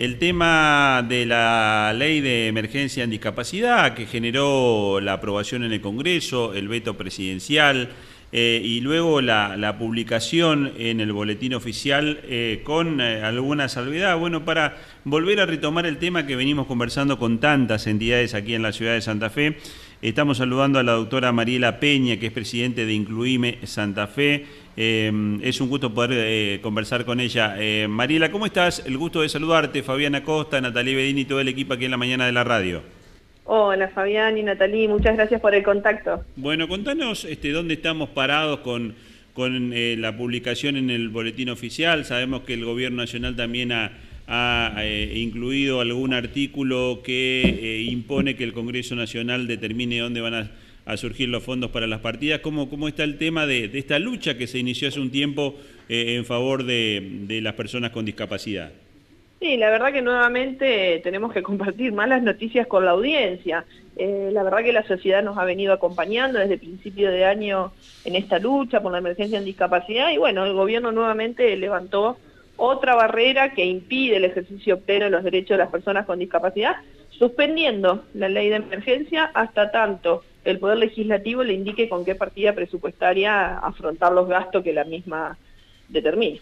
el tema de la ley de emergencia en discapacidad que generó la aprobación en el Congreso, el veto presidencial y luego la publicación en el boletín oficial con alguna salvedad. Bueno, para volver a retomar el tema que venimos conversando con tantas entidades aquí en la ciudad de Santa Fe, estamos saludando a la doctora Mariela Peña, que es presidente de Incluime Santa Fe. Es un gusto poder conversar con ella. Mariela, ¿cómo estás? El gusto de saludarte. Fabiana Costa, Natalie Bedini y todo el equipo aquí en la mañana de la radio. Hola Fabián y Natalie, muchas gracias por el contacto. Bueno, contanos dónde estamos parados con la publicación en el boletín oficial. Sabemos que el Gobierno Nacional también ha incluido algún artículo que impone que el Congreso Nacional determine dónde van a surgir los fondos para las partidas. ¿Cómo está el tema de esta lucha que se inició hace un tiempo en favor de las personas con discapacidad? Sí, la verdad que nuevamente tenemos que compartir malas noticias con la audiencia. La verdad que la sociedad nos ha venido acompañando desde el principio de año en esta lucha por la emergencia en discapacidad y bueno, el gobierno nuevamente levantó otra barrera que impide el ejercicio pleno de los derechos de las personas con discapacidad, suspendiendo la ley de emergencia hasta tanto el Poder Legislativo le indique con qué partida presupuestaria afrontar los gastos que la misma determine.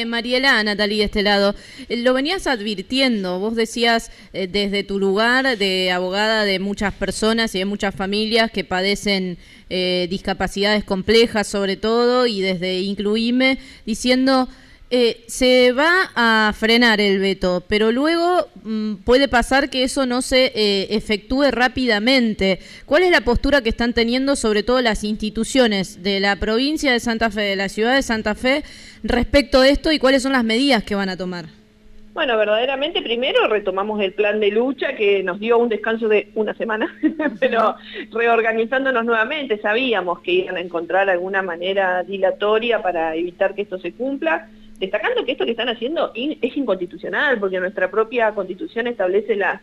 Mariela, Natalie, de este lado, lo venías advirtiendo, vos decías desde tu lugar de abogada de muchas personas y de muchas familias que padecen discapacidades complejas sobre todo, y desde Incluime, diciendo se va a frenar el veto, pero luego puede pasar que eso no se efectúe rápidamente. ¿Cuál es la postura que están teniendo sobre todo las instituciones de la provincia de Santa Fe, de la ciudad de Santa Fe, respecto a esto, y cuáles son las medidas que van a tomar? Bueno, verdaderamente primero retomamos el plan de lucha que nos dio un descanso de una semana, pero reorganizándonos nuevamente sabíamos que iban a encontrar alguna manera dilatoria para evitar que esto se cumpla, destacando que esto que están haciendo es inconstitucional, porque nuestra propia Constitución establece la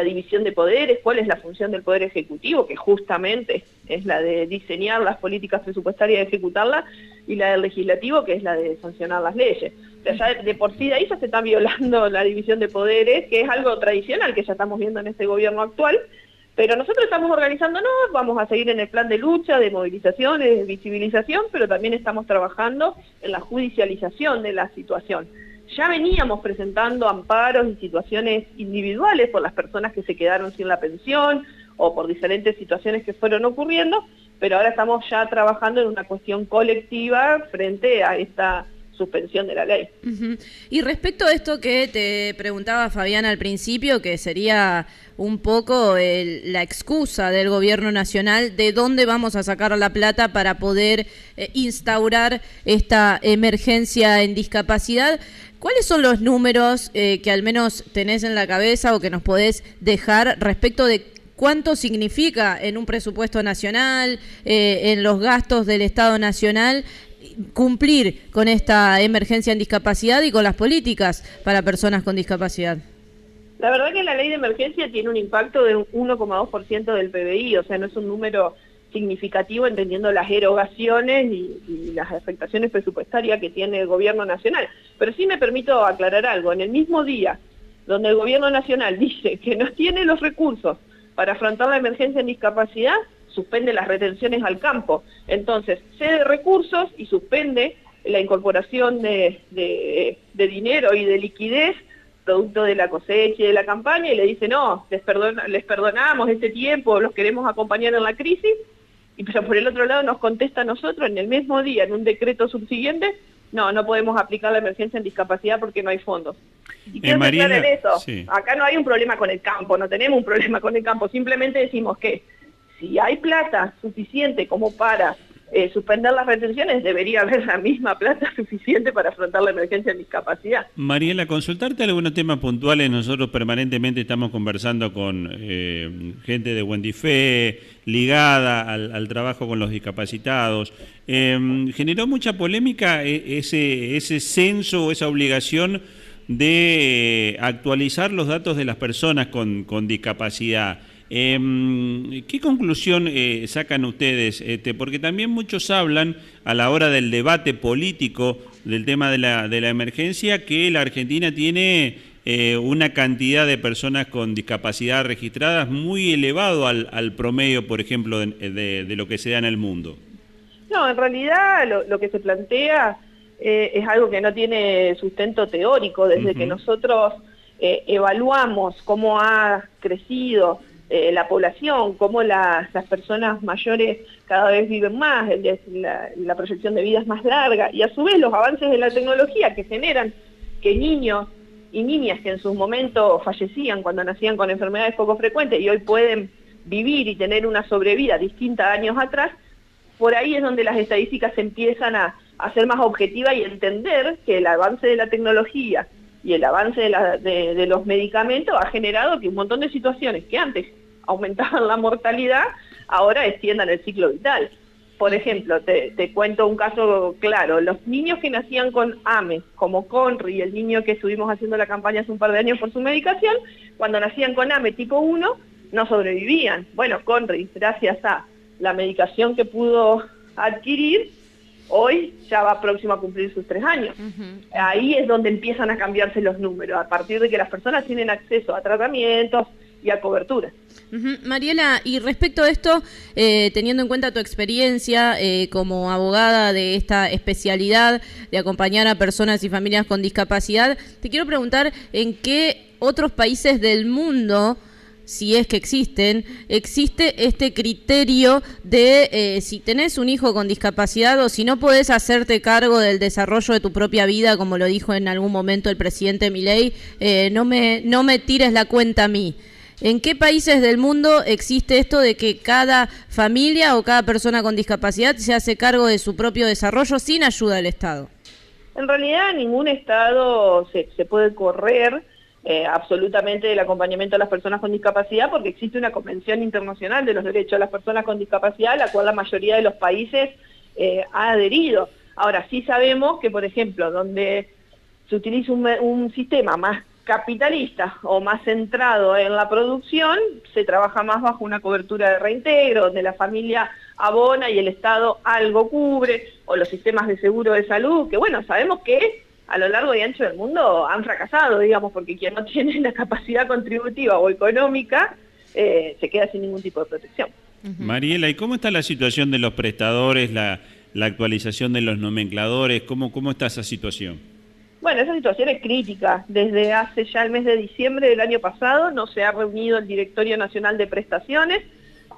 división de poderes, cuál es la función del Poder Ejecutivo, que justamente es la de diseñar las políticas presupuestarias y ejecutarlas, y la del Legislativo, que es la de sancionar las leyes. O sea, ya de por sí de ahí ya se está violando la división de poderes, que es algo tradicional que ya estamos viendo en este gobierno actual, pero nosotros estamos organizándonos, vamos a seguir en el plan de lucha, de movilización, de visibilización, pero también estamos trabajando en la judicialización de la situación. Ya veníamos presentando amparos y situaciones individuales por las personas que se quedaron sin la pensión o por diferentes situaciones que fueron ocurriendo, pero ahora estamos ya trabajando en una cuestión colectiva frente a esta suspensión de la ley. Y respecto a esto que te preguntaba Fabián al principio, que sería un poco la excusa del gobierno nacional de dónde vamos a sacar la plata para poder instaurar esta emergencia en discapacidad, ¿cuáles son los números que al menos tenés en la cabeza o que nos podés dejar respecto de cuánto significa en un presupuesto nacional, en los gastos del Estado Nacional, cumplir con esta emergencia en discapacidad y con las políticas para personas con discapacidad? La verdad que la ley de emergencia tiene un impacto de un 1,2% del PBI, o sea, no es un número significativo entendiendo las erogaciones y las afectaciones presupuestarias que tiene el gobierno nacional. Pero sí me permito aclarar algo, en el mismo día donde el gobierno nacional dice que no tiene los recursos para afrontar la emergencia en discapacidad, suspende las retenciones al campo. Entonces, cede recursos y suspende la incorporación de dinero y de liquidez producto de la cosecha y de la campaña, y le dice, no, les perdonamos este tiempo, los queremos acompañar en la crisis, y pero por el otro lado nos contesta a nosotros en el mismo día, en un decreto subsiguiente, no podemos aplicar la emergencia en discapacidad porque no hay fondos. Y quiero aclarar eso, sí. Acá no hay un problema con el campo, no tenemos un problema con el campo, simplemente decimos que si hay plata suficiente como para suspender las retenciones, debería haber la misma plata suficiente para afrontar la emergencia en discapacidad. Mariela, consultarte algunos temas puntuales. Nosotros permanentemente estamos conversando con gente de Buen Fe, ligada al trabajo con los discapacitados. Generó mucha polémica ese censo o esa obligación de actualizar los datos de las personas con discapacidad. ¿Qué conclusión sacan ustedes? Porque también muchos hablan a la hora del debate político del tema de la emergencia que la Argentina tiene una cantidad de personas con discapacidad registradas muy elevado al promedio, por ejemplo, de lo que se da en el mundo. No, en realidad lo que se plantea es algo que no tiene sustento teórico. Desde que nosotros evaluamos cómo ha crecido la población, cómo las personas mayores cada vez viven más, la proyección de vida es más larga, y a su vez los avances de la tecnología que generan que niños y niñas que en sus momentos fallecían cuando nacían con enfermedades poco frecuentes y hoy pueden vivir y tener una sobrevida distinta a años atrás, por ahí es donde las estadísticas empiezan a ser más objetivas y entender que el avance de la tecnología y el avance de los medicamentos ha generado que un montón de situaciones que antes aumentaban la mortalidad, ahora extiendan el ciclo vital. Por ejemplo, te cuento un caso claro, los niños que nacían con AME, como Conri, el niño que estuvimos haciendo la campaña hace un par de años por su medicación, cuando nacían con AME tipo 1, no sobrevivían. Bueno, Conri, gracias a la medicación que pudo adquirir, hoy ya va próximo a cumplir sus 3 años. Ahí es donde empiezan a cambiarse los números, a partir de que las personas tienen acceso a tratamientos y a cobertura. Mariela, y respecto a esto, teniendo en cuenta tu experiencia como abogada de esta especialidad de acompañar a personas y familias con discapacidad, te quiero preguntar en qué otros países del mundo, si es que existe este criterio de si tenés un hijo con discapacidad o si no podés hacerte cargo del desarrollo de tu propia vida, como lo dijo en algún momento el presidente Milei, no me tires la cuenta a mí. ¿En qué países del mundo existe esto de que cada familia o cada persona con discapacidad se hace cargo de su propio desarrollo sin ayuda del Estado? En realidad ningún Estado se puede correr absolutamente del acompañamiento a las personas con discapacidad porque existe una Convención Internacional de los Derechos de las Personas con Discapacidad a la cual la mayoría de los países ha adherido. Ahora, sí sabemos que, por ejemplo, donde se utiliza un sistema más capitalista o más centrado en la producción, se trabaja más bajo una cobertura de reintegro, donde la familia abona y el Estado algo cubre, o los sistemas de seguro de salud, que bueno, sabemos que a lo largo y ancho del mundo han fracasado, digamos, porque quien no tiene la capacidad contributiva o económica se queda sin ningún tipo de protección. Mariela, ¿y cómo está la situación de los prestadores, la actualización de los nomencladores? ¿Cómo está esa situación? Bueno, esa situación es crítica. Desde hace ya el mes de diciembre del año pasado no se ha reunido el Directorio Nacional de Prestaciones,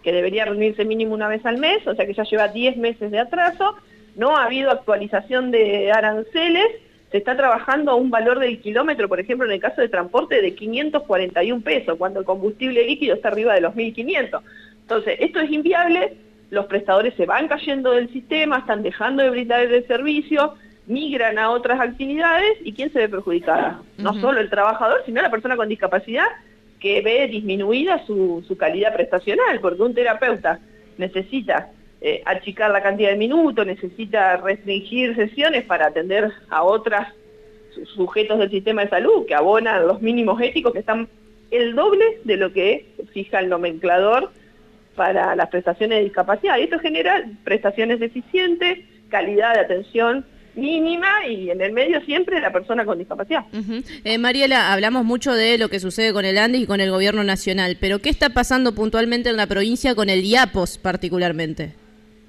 que debería reunirse mínimo una vez al mes, o sea que ya lleva 10 meses de atraso. No ha habido actualización de aranceles. Se está trabajando a un valor del kilómetro, por ejemplo, en el caso de transporte, de 541 pesos, cuando el combustible líquido está arriba de los 1.500. Entonces, esto es inviable, los prestadores se van cayendo del sistema, están dejando de brindar el servicio, migran a otras actividades, ¿y quién se ve perjudicada? No solo el trabajador, sino la persona con discapacidad, que ve disminuida su calidad prestacional, porque un terapeuta necesita achicar la cantidad de minutos, necesita restringir sesiones para atender a otros sujetos del sistema de salud que abonan los mínimos éticos que están el doble de lo que fija el nomenclador para las prestaciones de discapacidad. Y esto genera prestaciones deficientes, calidad de atención mínima y en el medio siempre la persona con discapacidad. Mariela, hablamos mucho de lo que sucede con el Andis y con el gobierno nacional, pero ¿qué está pasando puntualmente en la provincia con el IAPOS particularmente?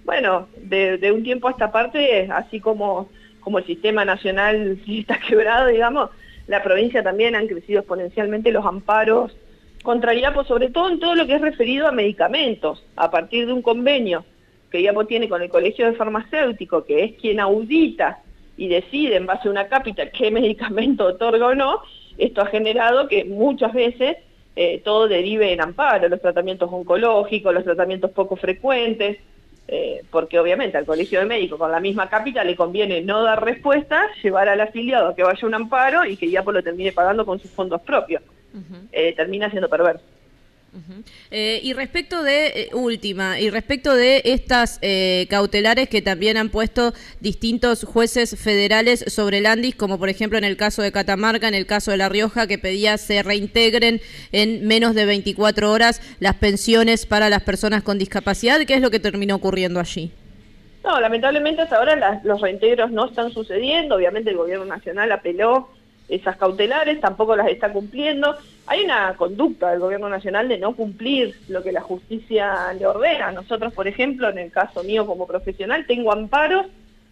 Bueno, de un tiempo a esta parte, así como el sistema nacional está quebrado, digamos, la provincia también han crecido exponencialmente los amparos contra IAPOS, sobre todo en todo lo que es referido a medicamentos, a partir de un convenio que IAPOS tiene con el Colegio de Farmacéuticos, que es quien audita y decide en base a una cápita qué medicamento otorga o no. Esto ha generado que muchas veces todo derive en amparo, los tratamientos oncológicos, los tratamientos poco frecuentes, porque obviamente al Colegio de Médicos con la misma cápita le conviene no dar respuesta, llevar al afiliado a que vaya a un amparo y que IAPOS lo termine pagando con sus fondos propios. Termina siendo perverso. Y respecto de estas cautelares que también han puesto distintos jueces federales sobre el Andis, como por ejemplo en el caso de Catamarca, en el caso de La Rioja, que pedía se reintegren en menos de 24 horas las pensiones para las personas con discapacidad, ¿qué es lo que terminó ocurriendo allí? No, lamentablemente hasta ahora los reintegros no están sucediendo. Obviamente el gobierno nacional apeló esas cautelares, tampoco las está cumpliendo. Hay una conducta del gobierno nacional de no cumplir lo que la justicia le ordena. Nosotros, por ejemplo, en el caso mío como profesional, tengo amparos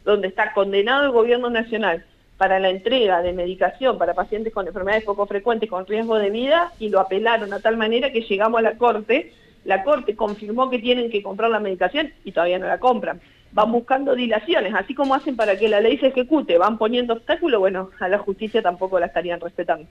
donde está condenado el gobierno nacional para la entrega de medicación para pacientes con enfermedades poco frecuentes con riesgo de vida, y lo apelaron a tal manera que llegamos a la Corte confirmó que tienen que comprar la medicación y todavía no la compran. Van buscando dilaciones, así como hacen para que la ley se ejecute, van poniendo obstáculos, bueno, a la justicia tampoco la estarían respetando.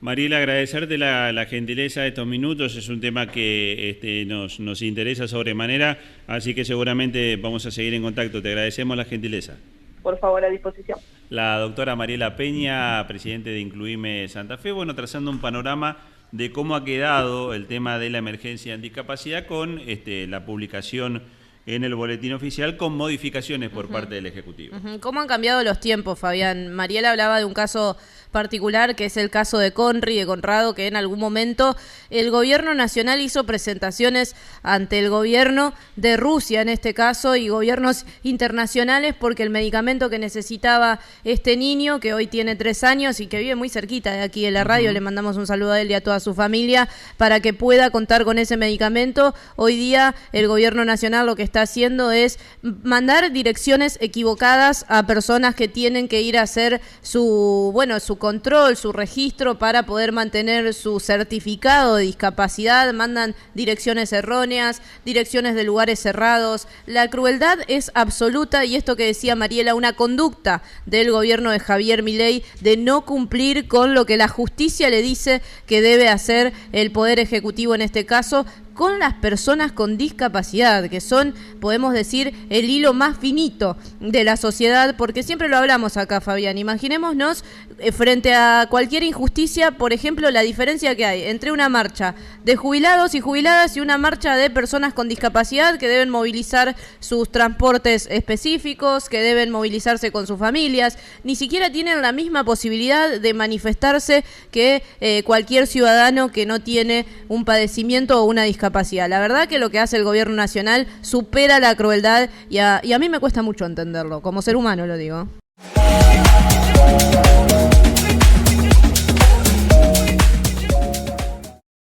Mariela, agradecerte la gentileza de estos minutos, es un tema que nos interesa sobremanera, así que seguramente vamos a seguir en contacto. Te agradecemos la gentileza. Por favor, a disposición. La doctora Mariela Peña, presidente de Incluime Santa Fe, bueno, trazando un panorama de cómo ha quedado el tema de la emergencia en discapacidad con la publicación en el boletín oficial con modificaciones por parte del Ejecutivo. ¿Cómo han cambiado los tiempos, Fabián? Mariela hablaba de un caso particular, que es el caso de Conrado, que en algún momento el gobierno nacional hizo presentaciones ante el gobierno de Rusia, en este caso, y gobiernos internacionales, porque el medicamento que necesitaba este niño, que hoy tiene 3 años y que vive muy cerquita de aquí de la radio, le mandamos un saludo a él y a toda su familia, para que pueda contar con ese medicamento. Hoy día el gobierno nacional lo que está haciendo es mandar direcciones equivocadas a personas que tienen que ir a hacer su control, su registro para poder mantener su certificado de discapacidad. Mandan direcciones erróneas, direcciones de lugares cerrados. La crueldad es absoluta, y esto que decía Mariela, una conducta del gobierno de Javier Milei de no cumplir con lo que la justicia le dice que debe hacer el Poder Ejecutivo en este caso, con las personas con discapacidad, que son, podemos decir, el hilo más finito de la sociedad, porque siempre lo hablamos acá, Fabián. Imaginémonos, frente a cualquier injusticia, por ejemplo, la diferencia que hay entre una marcha de jubilados y jubiladas y una marcha de personas con discapacidad que deben movilizar sus transportes específicos, que deben movilizarse con sus familias. Ni siquiera tienen la misma posibilidad de manifestarse que cualquier ciudadano que no tiene un padecimiento o una discapacidad. La verdad que lo que hace el gobierno nacional supera la crueldad, y a mí me cuesta mucho entenderlo, como ser humano lo digo.